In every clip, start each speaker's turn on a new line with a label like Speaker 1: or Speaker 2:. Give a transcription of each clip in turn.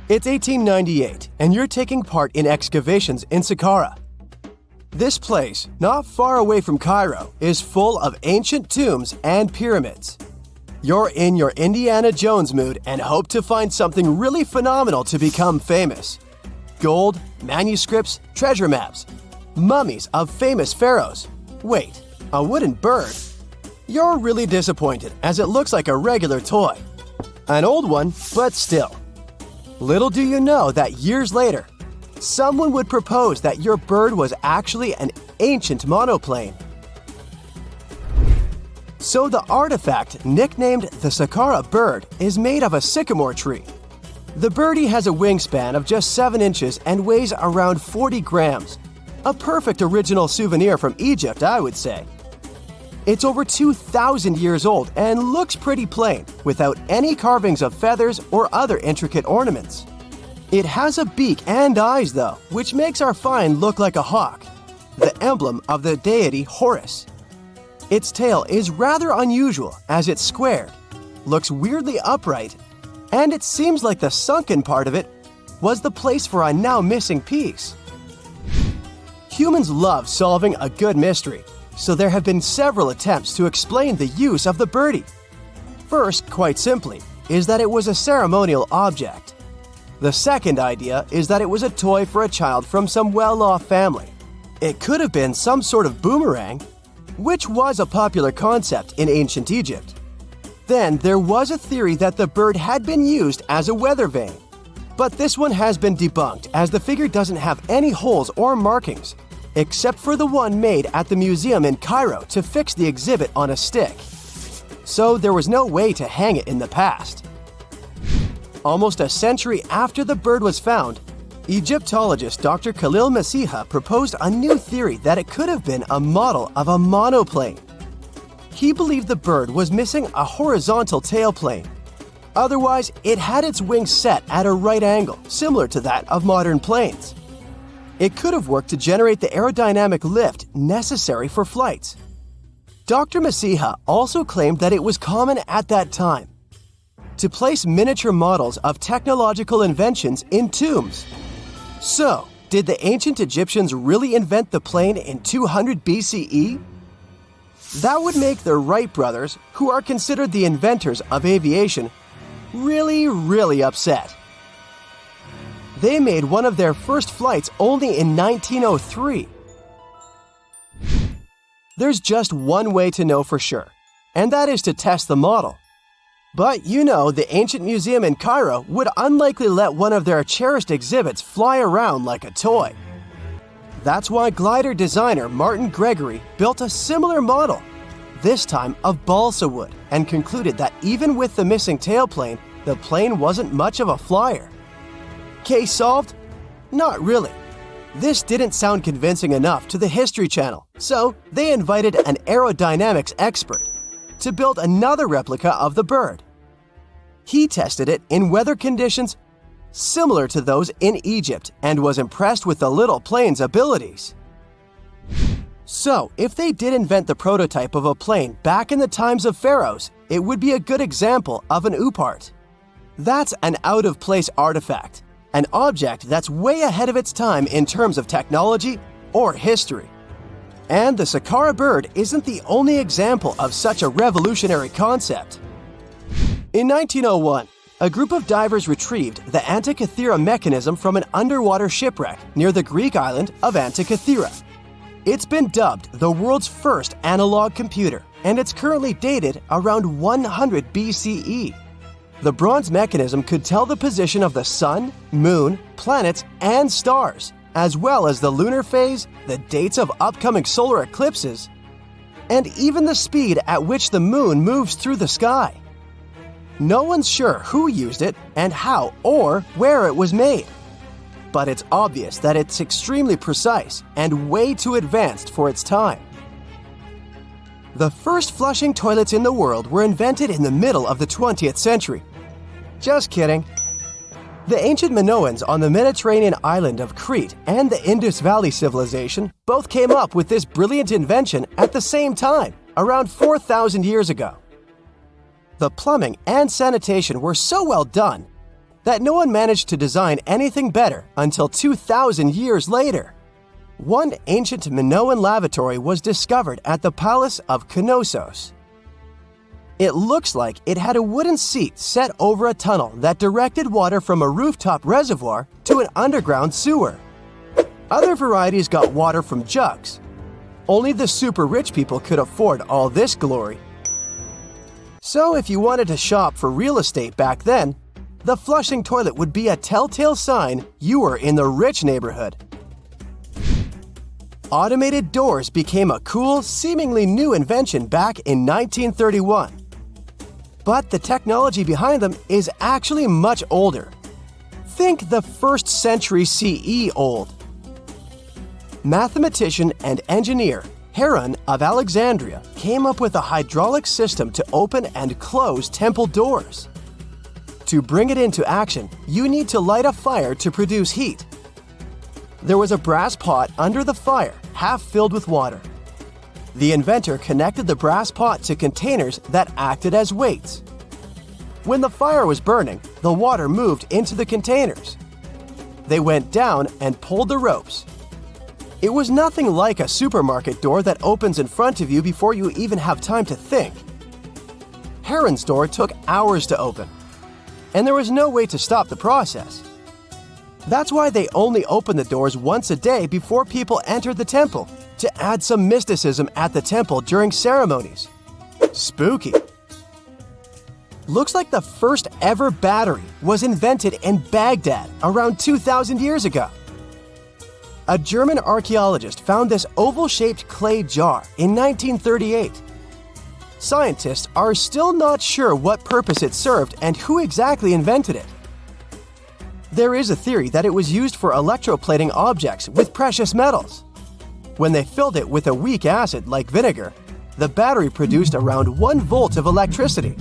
Speaker 1: It's 1898, and you're taking part in excavations in Saqqara. This place, not far away from Cairo, is full of ancient tombs and pyramids. You're in your Indiana Jones mood and hope to find something really phenomenal to become famous. Gold, manuscripts, treasure maps, mummies of famous pharaohs. Wait, a wooden bird? You're really disappointed as it looks like a regular toy. An old one, but still. Little do you know that years later, someone would propose that your bird was actually an ancient monoplane. So the artifact, nicknamed the Saqqara bird, is made of a sycamore tree. The birdie has a wingspan of just 7 inches and weighs around 40 grams. A perfect original souvenir from Egypt, I would say. It's over 2,000 years old and looks pretty plain, without any carvings of feathers or other intricate ornaments. It has a beak and eyes though, which makes our find look like a hawk, the emblem of the deity Horus. Its tail is rather unusual as it's squared, looks weirdly upright, and it seems like the sunken part of it was the place for a now missing piece. Humans love solving a good mystery, so there have been several attempts to explain the use of the birdie. First, quite simply, is that it was a ceremonial object. The second idea is that it was a toy for a child from some well-off family. It could have been some sort of boomerang, which was a popular concept in ancient Egypt. Then there was a theory that the bird had been used as a weather vane. But this one has been debunked as the figure doesn't have any holes or markings, except for the one made at the museum in Cairo to fix the exhibit on a stick. So there was no way to hang it in the past. Almost a century after the bird was found, Egyptologist Dr. Khalil Masiha proposed a new theory that it could have been a model of a monoplane. He believed the bird was missing a horizontal tailplane. Otherwise, it had its wings set at a right angle, similar to that of modern planes. It could have worked to generate the aerodynamic lift necessary for flights. Dr. Masiha also claimed that it was common at that time to place miniature models of technological inventions in tombs. So, did the ancient Egyptians really invent the plane in 200 BCE? That would make the Wright brothers, who are considered the inventors of aviation, really upset. They made one of their first flights only in 1903. There's just one way to know for sure, and that is to test the model. But you know, the ancient museum in Cairo would unlikely let one of their cherished exhibits fly around like a toy. That's why glider designer Martin Gregory built a similar model, this time of balsa wood, and concluded that even with the missing tailplane, the plane wasn't much of a flyer. Case solved? Not really. This didn't sound convincing enough to the History Channel, so they invited an aerodynamics expert to build another replica of the bird. He tested it in weather conditions similar to those in Egypt and was impressed with the little plane's abilities. So, if they did invent the prototype of a plane back in the times of pharaohs, it would be a good example of an oopart. That's an out-of-place artifact, an object that's way ahead of its time in terms of technology or history. And the Saqqara bird isn't the only example of such a revolutionary concept. In 1901, a group of divers retrieved the Antikythera mechanism from an underwater shipwreck near the Greek island of Antikythera. It's been dubbed the world's first analog computer, and it's currently dated around 100 BCE. The bronze mechanism could tell the position of the sun, moon, planets, and stars, as well as the lunar phase, the dates of upcoming solar eclipses, and even the speed at which the moon moves through the sky. No one's sure who used it and how or where it was made. But it's obvious that it's extremely precise and way too advanced for its time. The first flushing toilets in the world were invented in the middle of the 20th century. Just kidding. The ancient Minoans on the Mediterranean island of Crete and the Indus Valley civilization both came up with this brilliant invention at the same time, around 4,000 years ago. The plumbing and sanitation were so well done that no one managed to design anything better until 2,000 years later. One ancient Minoan lavatory was discovered at the Palace of Knossos. It looks like it had a wooden seat set over a tunnel that directed water from a rooftop reservoir to an underground sewer. Other varieties got water from jugs. Only the super rich people could afford all this glory. So if you wanted to shop for real estate back then, the flushing toilet would be a telltale sign you were in the rich neighborhood. Automated doors became a cool, seemingly new invention back in 1931. But the technology behind them is actually much older. Think the 1st century CE old. Mathematician and engineer Heron of Alexandria came up with a hydraulic system to open and close temple doors. To bring it into action, you need to light a fire to produce heat. There was a brass pot under the fire, half filled with water. The inventor connected the brass pot to containers that acted as weights. When the fire was burning, the water moved into the containers. They went down and pulled the ropes. It was nothing like a supermarket door that opens in front of you before you even have time to think. Heron's door took hours to open, and there was no way to stop the process. That's why they only opened the doors once a day before people entered the temple, to add some mysticism at the temple during ceremonies. Spooky. Looks like the first ever battery was invented in Baghdad around 2,000 years ago. A German archaeologist found this oval-shaped clay jar in 1938. Scientists are still not sure what purpose it served and who exactly invented it. There is a theory that it was used for electroplating objects with precious metals. When they filled it with a weak acid like vinegar, the battery produced around 1 volt of electricity.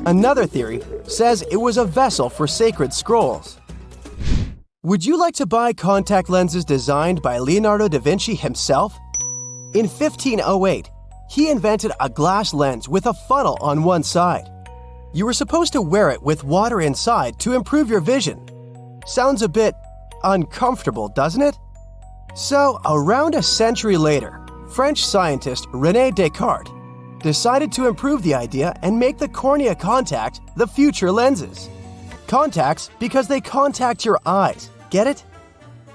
Speaker 1: Another theory says it was a vessel for sacred scrolls. Would you like to buy contact lenses designed by Leonardo da Vinci himself? In 1508, he invented a glass lens with a funnel on one side. You were supposed to wear it with water inside to improve your vision. Sounds a bit uncomfortable, doesn't it? So, around a century later, French scientist René Descartes decided to improve the idea and make the cornea contact the future lenses. Contacts because they contact your eyes, get it?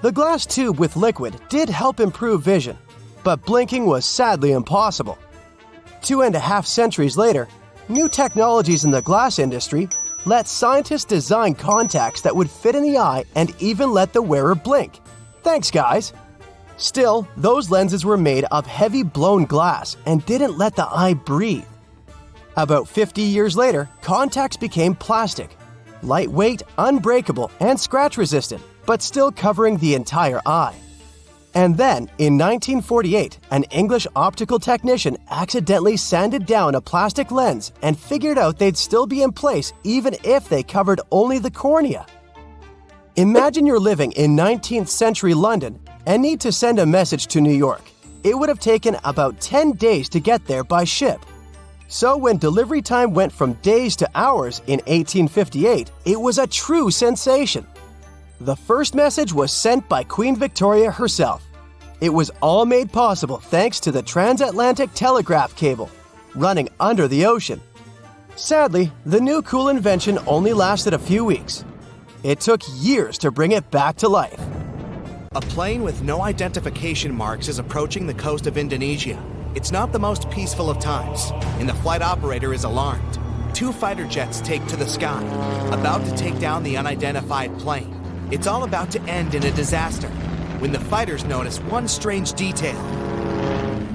Speaker 1: The glass tube with liquid did help improve vision, but blinking was sadly impossible. 2.5 centuries later, new technologies in the glass industry let scientists design contacts that would fit in the eye and even let the wearer blink. Thanks, guys! Still, those lenses were made of heavy blown glass and didn't let the eye breathe. About 50 years later, contacts became plastic, lightweight, unbreakable, and scratch-resistant, but still covering the entire eye. And then, in 1948, an English optical technician accidentally sanded down a plastic lens and figured out they'd still be in place even if they covered only the cornea. Imagine you're living in 19th century London and need to send a message to New York. It would have taken about 10 days to get there by ship. So when delivery time went from days to hours in 1858, it was a true sensation. The first message was sent by Queen Victoria herself. It was all made possible thanks to the Transatlantic telegraph cable, running under the ocean. Sadly, the new cool invention only lasted a few weeks. It took years to bring it back to life.
Speaker 2: A plane with no identification marks is approaching the coast of Indonesia. It's not the most peaceful of times, and the flight operator is alarmed. 2 fighter jets take to the sky, about to take down the unidentified plane. It's all about to end in a disaster, when the fighters notice one strange detail.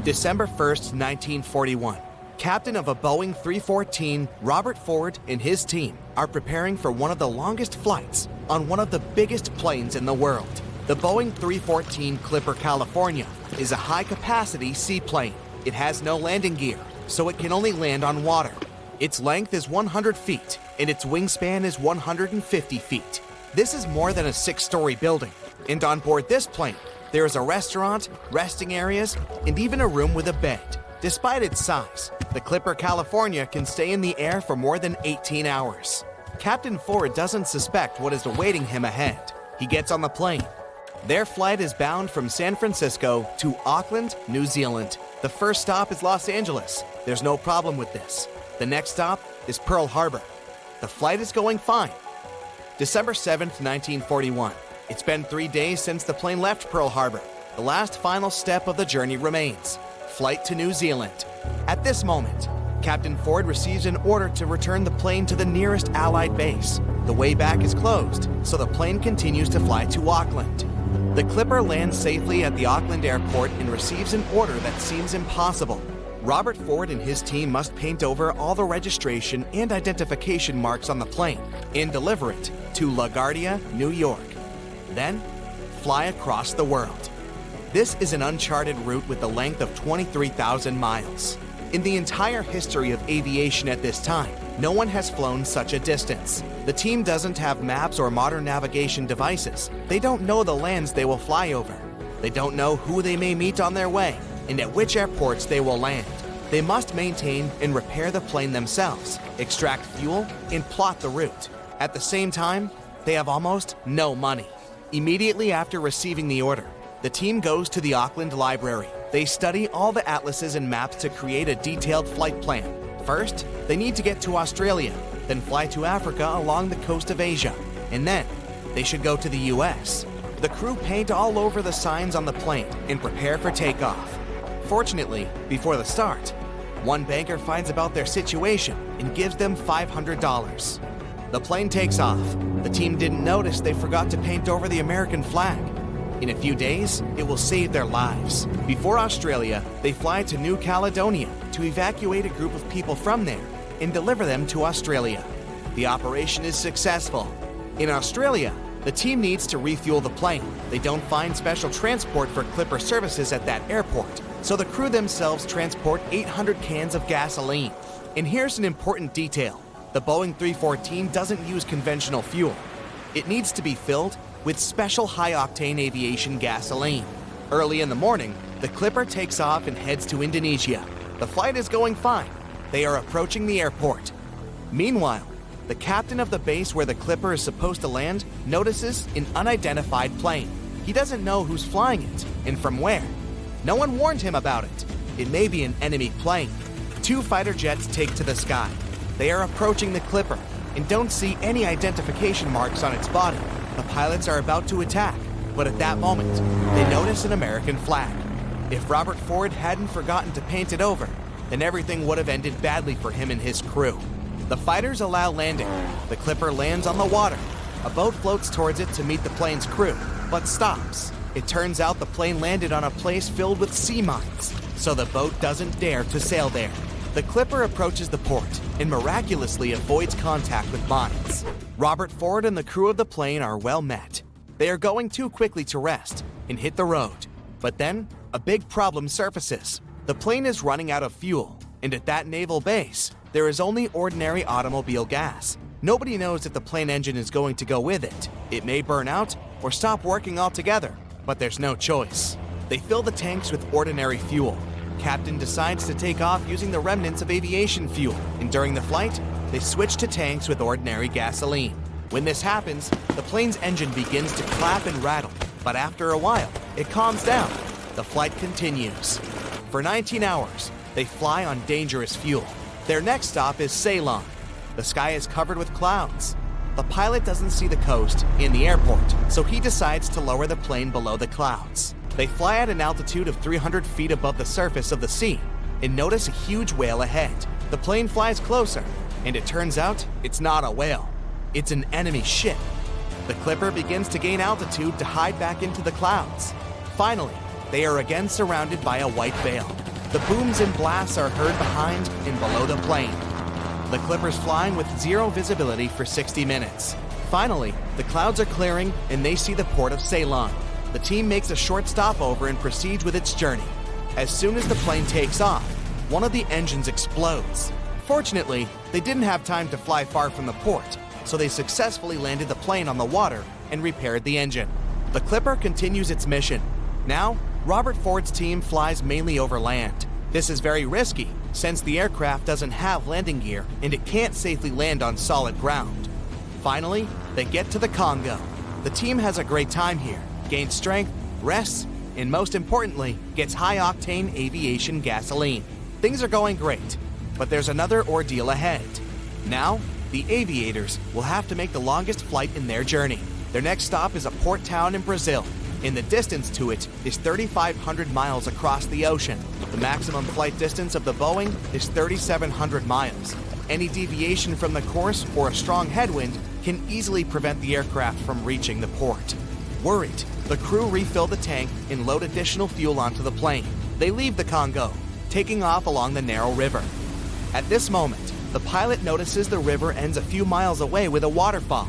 Speaker 2: December 1st, 1941. Captain of a Boeing 314, Robert Ford and his team are preparing for one of the longest flights on one of the biggest planes in the world. The Boeing 314 Clipper California is a high-capacity seaplane. It has no landing gear, so it can only land on water. Its length is 100 feet, and its wingspan is 150 feet. This is more than a 6-story building. And on board this plane, there is a restaurant, resting areas, and even a room with a bed. Despite its size, the Clipper California can stay in the air for more than 18 hours. Captain Ford doesn't suspect what is awaiting him ahead. He gets on the plane. Their flight is bound from San Francisco to Auckland, New Zealand. The first stop is Los Angeles. There's no problem with this. The next stop is Pearl Harbor. The flight is going fine. December 7th, 1941. It's been 3 days since the plane left Pearl Harbor. The last final step of the journey remains: flight to New Zealand. At this moment, Captain Ford receives an order to return the plane to the nearest Allied base. The way back is closed, so the plane continues to fly to Auckland. The Clipper lands safely at the Auckland airport and receives an order that seems impossible. Robert Ford and his team must paint over all the registration and identification marks on the plane and deliver it to LaGuardia, New York. Then, fly across the world. This is an uncharted route with a length of 23,000 miles. In the entire history of aviation at this time, no one has flown such a distance. The team doesn't have maps or modern navigation devices. They don't know the lands they will fly over. They don't know who they may meet on their way and at which airports they will land. They must maintain and repair the plane themselves, extract fuel, and plot the route. At the same time, they have almost no money. Immediately after receiving the order, the team goes to the Auckland Library. They study all the atlases and maps to create a detailed flight plan. First, they need to get to Australia, then fly to Africa along the coast of Asia, and then they should go to the US. The crew paint all over the signs on the plane and prepare for takeoff. Fortunately, before the start, one banker finds about their situation and gives them $500. The plane takes off. The team didn't notice they forgot to paint over the American flag. In a few days, it will save their lives. Before Australia, they fly to New Caledonia to evacuate a group of people from there and deliver them to Australia. The operation is successful. In Australia, the team needs to refuel the plane. They don't find special transport for Clipper services at that airport, so the crew themselves transport 800 cans of gasoline. And here's an important detail. The Boeing 314 doesn't use conventional fuel. It needs to be filled with special high-octane aviation gasoline. Early in the morning, the Clipper takes off and heads to Indonesia. The flight is going fine. They are approaching the airport. Meanwhile, the captain of the base where the Clipper is supposed to land notices an unidentified plane. He doesn't know who's flying it and from where. No one warned him about it. It may be an enemy plane. 2 fighter jets take to the sky. They are approaching the Clipper and don't see any identification marks on its body. The pilots are about to attack, but at that moment, they notice an American flag. If Robert Ford hadn't forgotten to paint it over, then everything would have ended badly for him and his crew. The fighters allow landing. The Clipper lands on the water. A boat floats towards it to meet the plane's crew, but stops. It turns out the plane landed on a place filled with sea mines, so the boat doesn't dare to sail there. The Clipper approaches the port and miraculously avoids contact with mines. Robert Ford and the crew of the plane are well met. They are going too quickly to rest and hit the road. But then, a big problem surfaces. The plane is running out of fuel, and at that naval base, there is only ordinary automobile gas. Nobody knows if the plane engine is going to go with it. It may burn out or stop working altogether, but there's no choice. They fill the tanks with ordinary fuel. Captain decides to take off using the remnants of aviation fuel, and during the flight, they switch to tanks with ordinary gasoline. When this happens, the plane's engine begins to clap and rattle, but after a while, it calms down. The flight continues. For 19 hours, they fly on dangerous fuel. Their next stop is Ceylon. The sky is covered with clouds. The pilot doesn't see the coast and the airport, so he decides to lower the plane below the clouds. They fly at an altitude of 300 feet above the surface of the sea and notice a huge whale ahead. The plane flies closer, and it turns out it's not a whale. It's an enemy ship. The Clipper begins to gain altitude to hide back into the clouds. Finally, they are again surrounded by a white veil. The booms and blasts are heard behind and below the plane. The Clipper's flying with zero visibility for 60 minutes. Finally, the clouds are clearing and they see the port of Ceylon. The team makes a short stopover and proceeds with its journey. As soon as the plane takes off, one of the engines explodes. Fortunately, they didn't have time to fly far from the port, so they successfully landed the plane on the water and repaired the engine. The Clipper continues its mission. Now, Robert Ford's team flies mainly over land. This is very risky, since the aircraft doesn't have landing gear and it can't safely land on solid ground. Finally, they get to the Congo. The team has a great time here, gains strength, rests, and most importantly, gets high-octane aviation gasoline. Things are going great, but there's another ordeal ahead. Now, the aviators will have to make the longest flight in their journey. Their next stop is a port town in Brazil, and the distance to it is 3,500 miles across the ocean. The maximum flight distance of the Boeing is 3,700 miles. Any deviation from the course or a strong headwind can easily prevent the aircraft from reaching the port. Worried, the crew refill the tank and load additional fuel onto the plane. They leave the Congo, taking off along the narrow river. At this moment, the pilot notices the river ends a few miles away with a waterfall.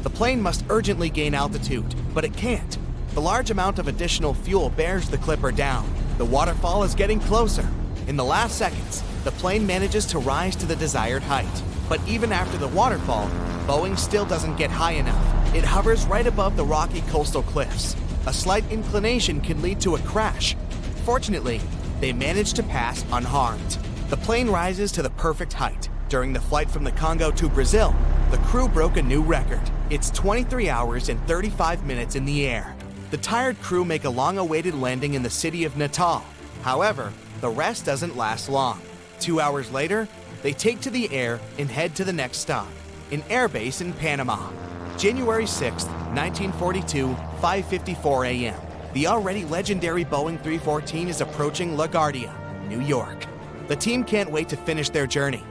Speaker 2: The plane must urgently gain altitude, but it can't. The large amount of additional fuel bears the clipper down. The waterfall is getting closer. In the last seconds, the plane manages to rise to the desired height. But even after the waterfall, Boeing still doesn't get high enough. It hovers right above the rocky coastal cliffs. A slight inclination can lead to a crash. Fortunately, they manage to pass unharmed. The plane rises to the perfect height. During the flight from the Congo to Brazil, the crew broke a new record. It's 23 hours and 35 minutes in the air. The tired crew make a long-awaited landing in the city of Natal. However, the rest doesn't last long. 2 hours later, they take to the air and head to the next stop, an airbase in Panama. January 6, 1942, 5:54 a.m. The already legendary Boeing 314 is approaching LaGuardia, New York. The team can't wait to finish their journey.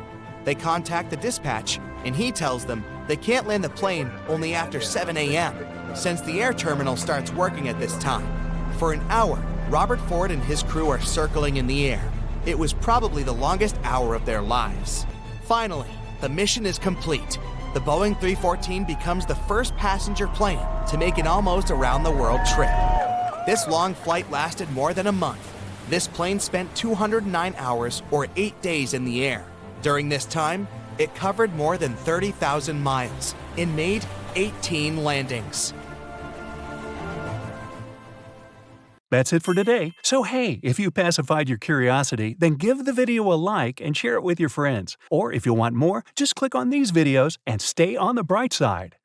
Speaker 2: They contact the dispatch, and he tells them they can't land the plane only after 7 a.m., since the air terminal starts working at this time. For an hour, Robert Ford and his crew are circling in the air. It was probably the longest hour of their lives. Finally, the mission is complete. The Boeing 314 becomes the first passenger plane to make an almost around-the-world trip. This long flight lasted more than a month. This plane spent 209 hours or 8 days in the air. During this time, it covered more than 30,000 miles and made 18 landings.
Speaker 3: That's it for today. So hey, if you pacified your curiosity, then give the video a like and share it with your friends. Or if you want more, just click on these videos and stay on the bright side.